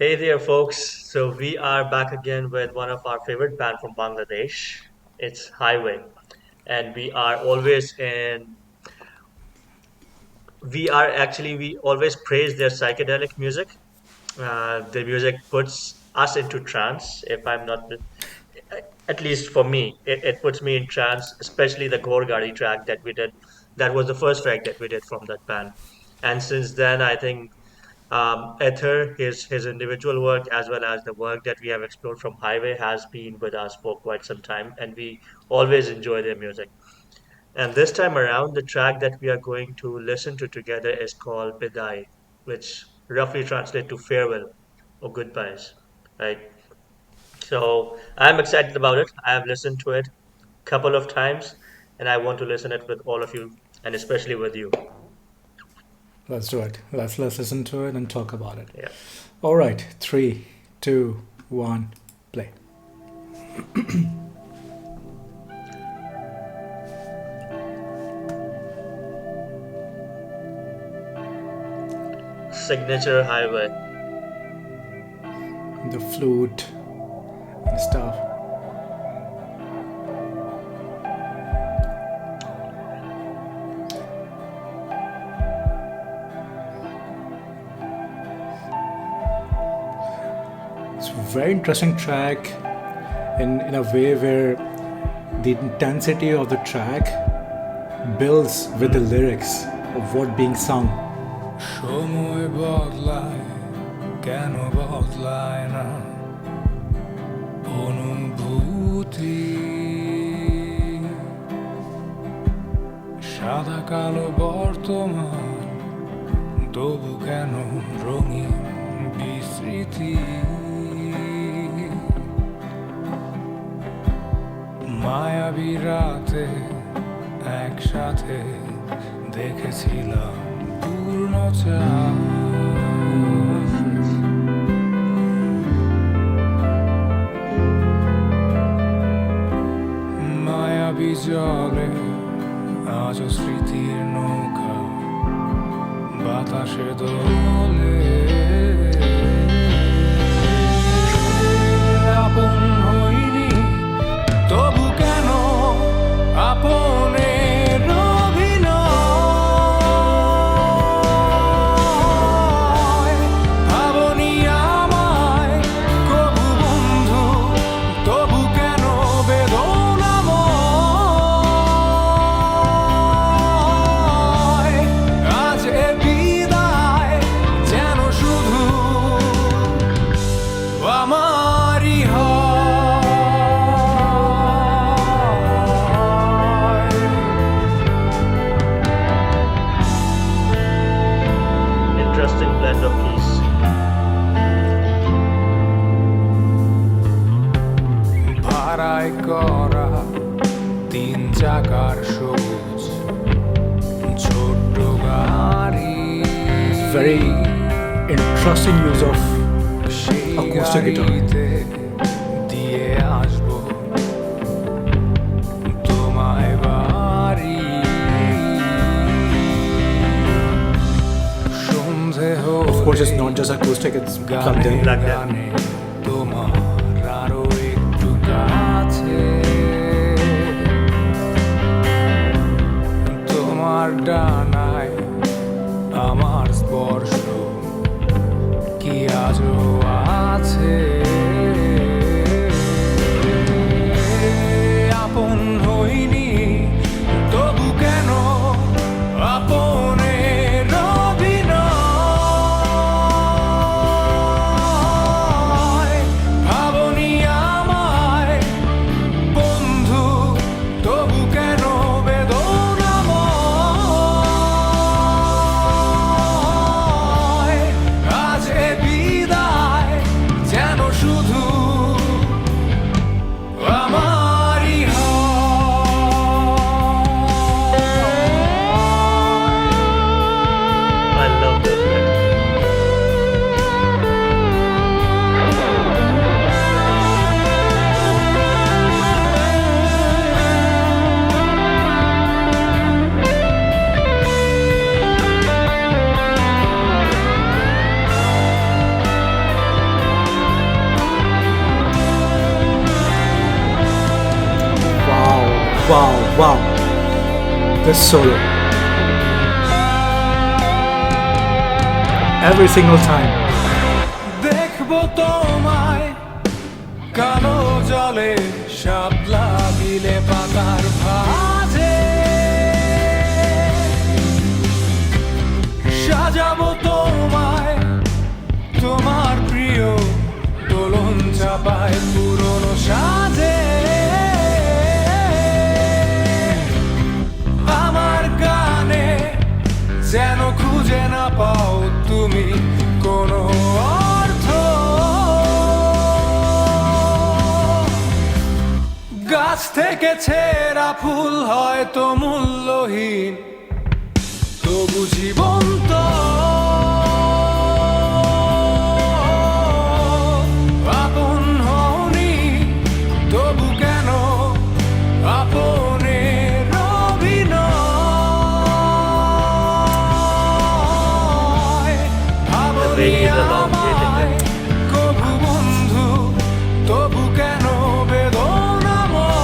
Hey there, folks. So we are back again with one of our favorite band from Bangladesh. It's Highway, and we always praise their psychedelic music. Their music puts us into trance. If I'm not, at least for me, it puts me in trance. Especially the Gorgari track that we did. That was the first track that we did from that band, and since then, I think Aether, his individual work as well as the work that we have explored from Highway has been with us for quite some time, and we always enjoy their music. And this time around, the track that we are going to listen to together is called Biday, which roughly translates to farewell or goodbyes, right? So I'm excited about it. I have listened to it a couple of times, and I want to listen it with all of you, and especially with you. Let's do it. Let's listen to it and talk about it. Yeah. All right, three, two, one, play. Signature Highway. The flute and stuff. It's a very interesting track in a way where the intensity of the track builds with the lyrics of what being sung. সময় বদলায় কেন বদলায় না অনুভূতি সাদা কালো বর্তমান তবু কেন রঙিন বিস্মৃতি মায়াবী রাতে একসাথে দেখেছিলাম পূর্ণতা মায়াবী জলে আজও স্মৃতির নৌকা বাতাসে দোলে আপন হইনি তবু কেন আপনের অভিনয় ভাবনি আমায় কবু বন্ধু তবু কেন বেদনাময় আজ এ বিদায় যেন শুধু আমারই হয় Interesting blend of keys. ভাড়ায় করা তিন চাকার সবুজ ছোট্ট গাড়ি Very interesting use of সেই acoustic guitar. গাড়িতে দিয়ে আসবো তোমায় বাড়ি সন্ধে Of course, it's not just acoustic, it's plugged in. Plugged in. গানে তোমার আরো একটু কাছে তোমার ডানায় আমার স্পর্শ কি আজও আছে আপন হইনি তবু কেন আপনের অভিনয় ভাবনি আমায় বন্ধু তবু কেন বেদনাময় আজ এ বিদায় wow, wow. This solo. Every single time. দেখবো তোমায় কালো জলে শাপলা বিলে পাতার ভাঁজে সাজাবো তোমায় তোমার প্রিয় দোলন চাপায় পুরনো সাজে আমার গানে যেন খুঁজে না পাও তুমি কোনো অর্থ গাছ থেকে ছেঁড়া ফুল হয়তো মূল্যহীন তবু জীবন্ত আপন হওনি তবু কেন আপনের অভিনয় The way ভাবনি he's elongating আমায় it. কবু বন্ধু তবু কেন বেদনাময়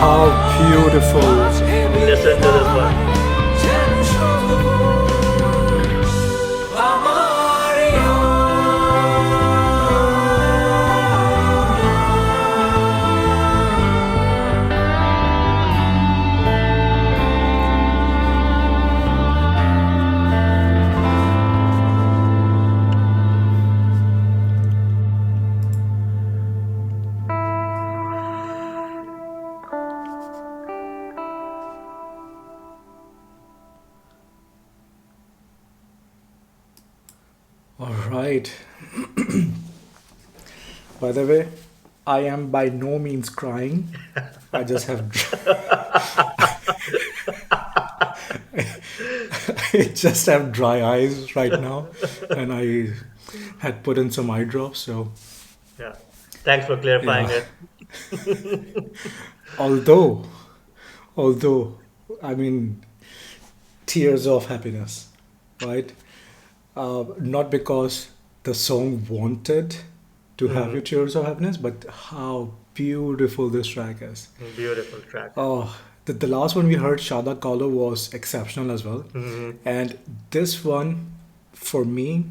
How beautiful. Listen to this one. যেন শুধু আমারই All right. By the way, I am by no means crying. I just have I just have dry eyes right now, and I had put in some eye drops. So Yeah. Thanks for clarifying yeah. it. Although, although, I mean, tears of happiness, right? Not because the song wanted to have you tears of happiness, but how beautiful this track is. Beautiful track. Oh, the last one we heard, Shada Kalo, was exceptional as well. And this one, for me,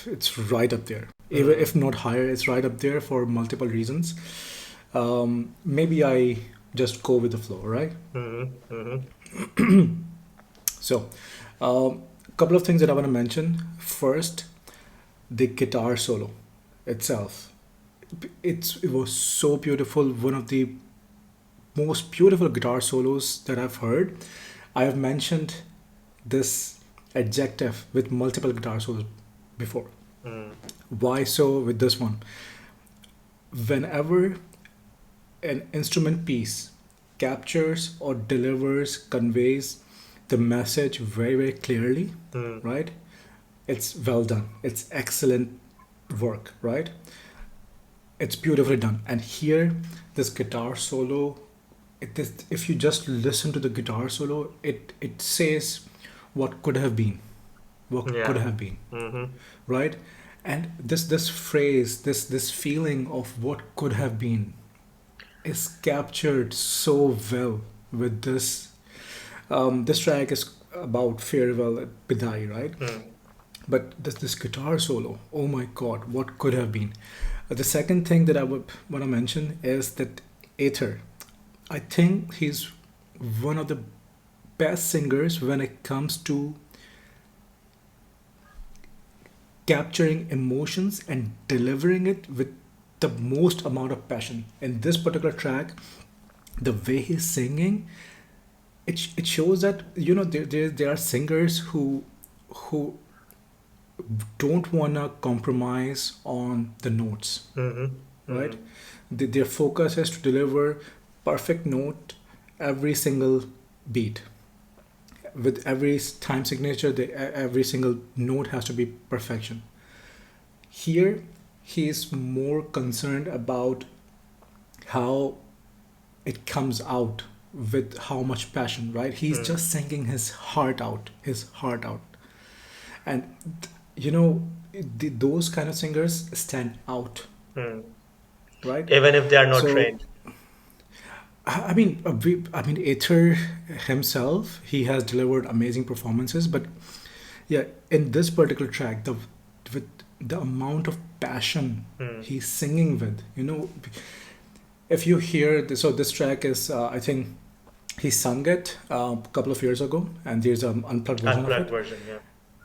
it's right up there. Even if not higher, it's right up there for multiple reasons. Maybe I just go with the flow, right? So, a couple of things that I want to mention. First, the guitar solo itself. It was so beautiful. One of the most beautiful guitar solos that I've heard. I have mentioned this adjective with multiple guitar solos before. Why so with this one? Whenever an instrument piece captures or delivers, conveys the message very, very clearly, right? It's well done. It's excellent work, right? It's beautifully done. And here, this guitar solo, if you just listen to the guitar solo, it says what could have been, what could Yeah. have been, right? And this phrase, this feeling of what could have been, is captured so well with this. This track is about farewell at Biday, right? But this guitar solo, oh my God, what could have been? The second thing that I would want to mention is that Aether. I think he's one of the best singers when it comes to capturing emotions and delivering it with the most amount of passion. In this particular track, the way he's singing, it shows that there are singers who don't wanna compromise on the notes, right? Their focus is to deliver perfect note every single beat. With every time signature, every single note has to be perfection. Here, he is more concerned about how it comes out with how much passion, right? He's just singing his heart out, and those kind of singers stand out. right? even if they are not So trained. I mean, Aether himself, he has delivered amazing performances, but yeah, in this particular track, the with the amount of passion Hmm. he's singing with, if you hear this, so this track is, I think he sung it a couple of years ago, and there's an unplugged version of Unplugged it, version, yeah.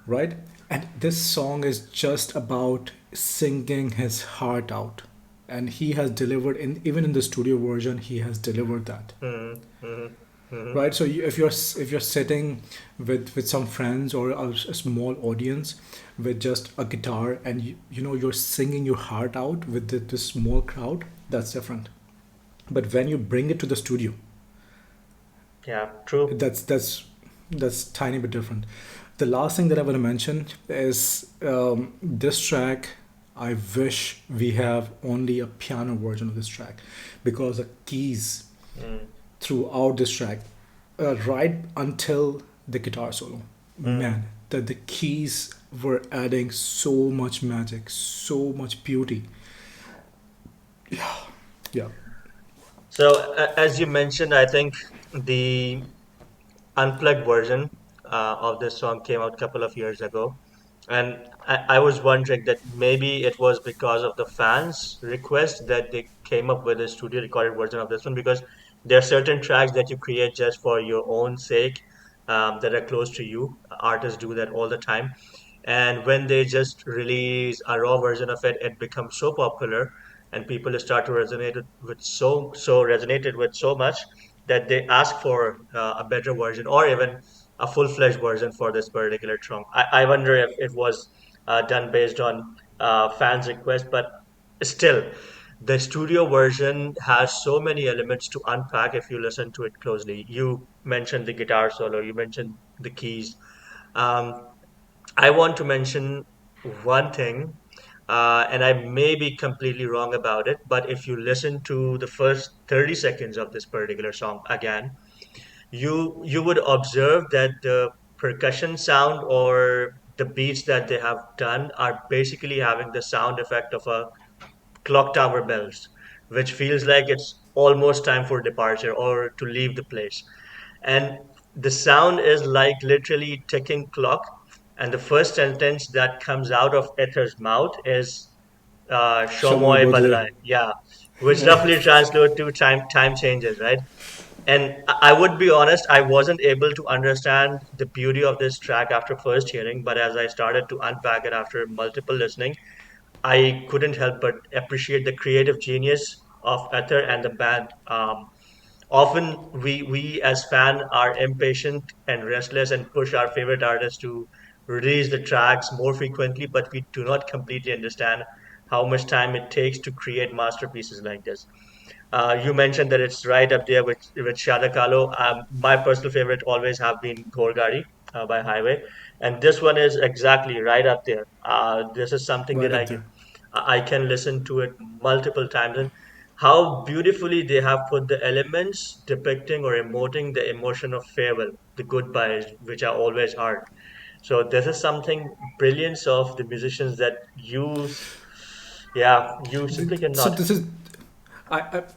right? And this song is just about singing his heart out, and he has delivered in even in the studio version, he has delivered that, Hmm. Hmm. Hmm. right? So if you're sitting with some friends or a small audience with just a guitar, and you're singing your heart out with this small crowd, that's different. But when you bring it to the studio, Yeah, true. that's tiny bit different. The last thing that I want to mention is this track. I wish we have only a piano version of this track, because the keys Mm. throughout this track, right until the guitar solo, Mm. man, that the keys were adding so much magic, so much beauty. Yeah. So, as you mentioned, I think the unplugged version of this song came out a couple of years ago. And I was wondering that maybe it was because of the fans' request that they came up with a studio recorded version of this one, because there are certain tracks that you create just for your own sake, that are close to you. Artists do that all the time. And when they just release a raw version of it, it becomes so popular, and people start to resonate with so resonated with so much that they ask for a better version, or even a full-fledged version for this particular song. I wonder if it was done based on fans' request, but still, the studio version has so many elements to unpack if you listen to it closely. You mentioned the guitar solo, you mentioned the keys. Um, I want to mention one thing, and I may be completely wrong about it, but if you listen to the first 30 seconds of this particular song again, you would observe that the percussion sound or the beats that they have done are basically having the sound effect of a clock tower bells, which feels like it's almost time for departure or to leave the place. And the sound is like literally ticking clock. And the first sentence that comes out of Ether's mouth is Shamoy "Shomoy Bodle. Badla," yeah, which roughly translates to time changes, right? And I would be honest, I wasn't able to understand the beauty of this track after first hearing, but as I started to unpack it after multiple listening, I couldn't help but appreciate the creative genius of Ether and the band. Often we as fans are impatient and restless and push our favorite artists to release the tracks more frequently, but we do not completely understand how much time it takes to create masterpieces like this. You mentioned that it's right up there with Shadakalo. My personal favorite always have been Gorgari by Highway, and this one is exactly right up there. This is something Right that up there. I can listen to it multiple times, and how beautifully they have put the elements depicting or emoting the emotion of farewell, the goodbyes, which are always hard. So this is something brilliance of the musicians that yeah, you simply So cannot. this is,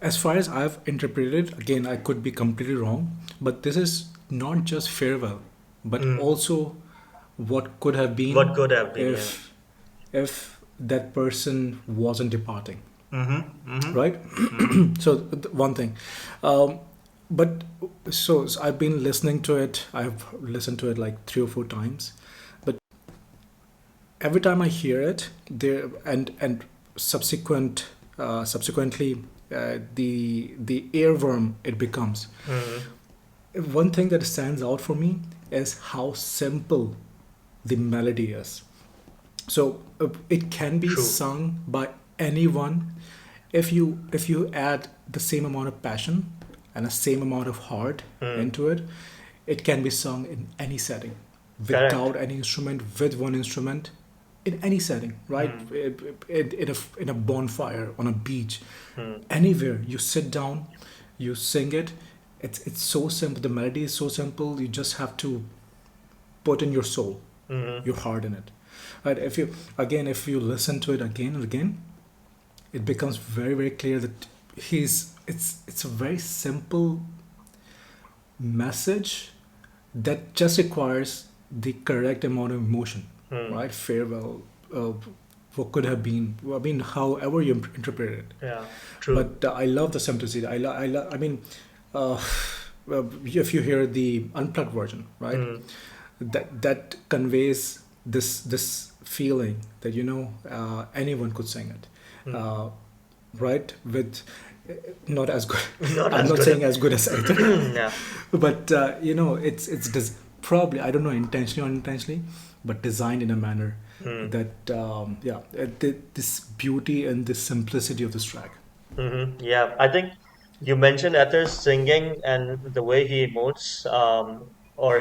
as far as I've interpreted it, again, I could be completely wrong, but this is not just farewell, but Mm. also what could have What been could have been, yeah. if that person wasn't departing, Mm-hmm. Mm-hmm. right? So one thing, um, but so I've been listening to it. I've listened to it like 3 or 4 times, but every time I hear it, there and subsequently, the earworm it becomes. Mm-hmm. One thing that stands out for me is how simple the melody is. So it can be True. sung by anyone if you add the same amount of passion and the same amount of heart Mm. into it. It can be sung in any setting, Correct. without any instrument, with one instrument, in any setting, right? Mm. In a bonfire, on a beach, Mm. anywhere you sit down, you sing it. It's so simple. The melody is so simple. You just have to put in your soul, Mm-hmm. your heart in it. Right? If you listen to it again and again, it becomes very very clear that it's a very simple message that just requires the correct amount of emotion, Hmm. right? Farewell, uh, what could have been. I mean, however you interpret it. Yeah. True. But I love the simplicity. I mean, uh, well, if you hear the unplugged version, right? Hmm. That conveys this feeling that anyone could sing it, Hmm. right? With not as good. Not I'm as not good. saying as good as Aether, Yeah. but probably I don't know intentionally or unintentionally, but designed in a manner Hmm. that this beauty and this simplicity of this track. Yeah, I think you mentioned Ether's singing and the way he emotes, or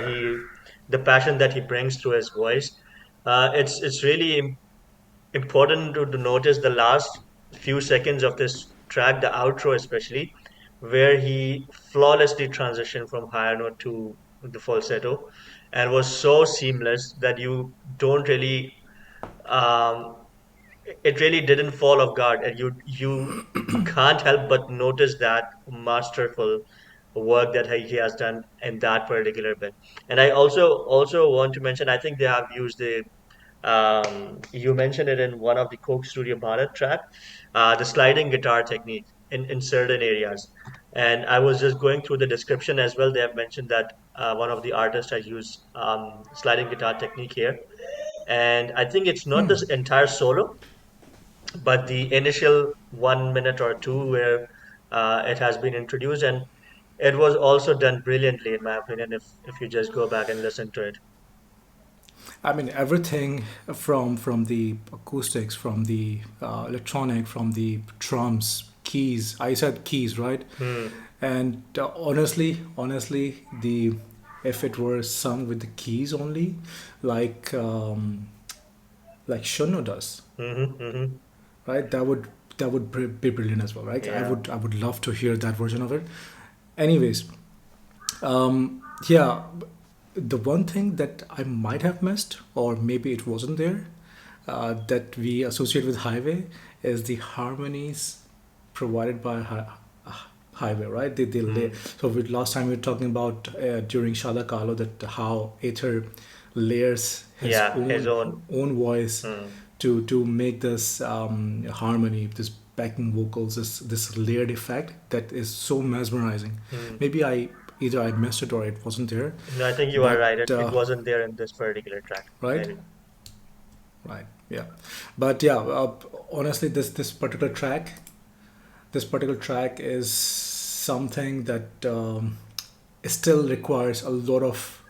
the passion that he brings through his voice. It's really important to notice the last few seconds of this track, the outro especially, where he flawlessly transitioned from higher note to the falsetto, and was so seamless that you don't really um, it really didn't fall off guard, and you can't help but notice that masterful work that he has done in that particular bit. And I also want to mention, I think they have used the you mentioned it in one of the Coke Studio Bharat track, the sliding guitar technique in certain areas. And I was just going through the description as well. They have mentioned that one of the artists has used sliding guitar technique here. And I think it's not this entire solo, but the initial 1 minute or two where it has been introduced, and it was also done brilliantly in my opinion if you just go back and listen to it. I mean, everything from the acoustics, from the electronic, from the drums, keys. I said keys, right? Hmm. And honestly, the if it were sung with the keys only, like like Shono does, Mm-hmm. right? That would be brilliant as well, right? I Yeah. would I would love to hear that version of it. Anyways, yeah, the one thing that I might have missed, or maybe it wasn't there, that we associate with Highway is the harmonies provided by Highway, right? Hmm. So last time we were talking about during Shala Kalo that how Aether layers his Yeah, his own. own voice Hmm. to make this harmony, this backing vocals, this layered effect that is so mesmerizing. Hmm. Maybe I missed it or it wasn't there, No, I think you are but right. It wasn't there in this particular track, right, maybe. right, yeah, but yeah, honestly, this particular track is something that still requires a lot of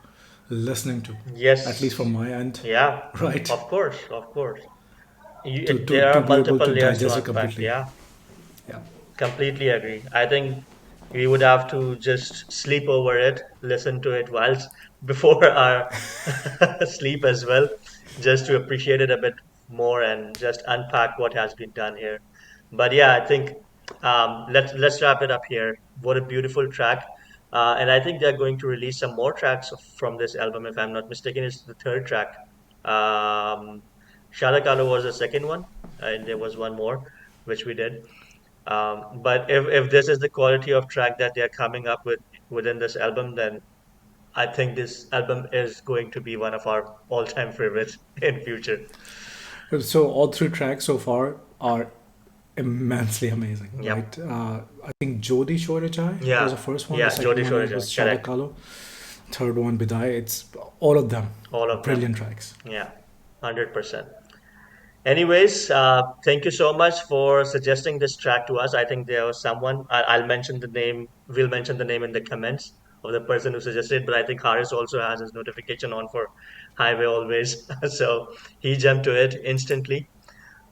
listening to, at least from Yes. my end, Yeah. right, Of course. Of course. to There are be able multiple to layers to digest it unpack. completely. Yeah. Yeah. Completely agree. I think we would have to just sleep over it, listen to it whilst before our sleep as well, just to appreciate it a bit more and just unpack what has been done here. But yeah, I think let's wrap it up here. What a beautiful track. And I think they're going to release some more tracks from this album, if I'm not mistaken. It's the third track. Um, Shalakalo was the second one, and there was one more, which we did. But if this is the quality of track that they're coming up with within this album, then I think this album is going to be one of our all-time favorites in future. So all three tracks so far are immensely amazing, Yep. right? I think Jodi Shorejai was Yeah. the first one. The Yeah. second Jodi one was Shoreja. Correct. Shalakalo. Third one Biday. It's all of them All of them. brilliant tracks. Yeah. 100%. Anyways, thank you so much for suggesting this track to us. I think there was someone, I'll mention the name, we'll mention the name in the comments of the person who suggested it, but I think Haris also has his notification on for Highway Always. So he jumped to it instantly.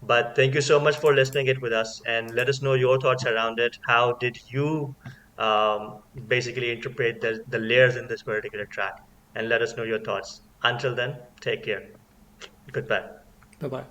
But thank you so much for listening it with us, and let us know your thoughts around it. How did you basically interpret the layers in this particular track? And let us know your thoughts. Until then, take care. Goodbye. Bye bye.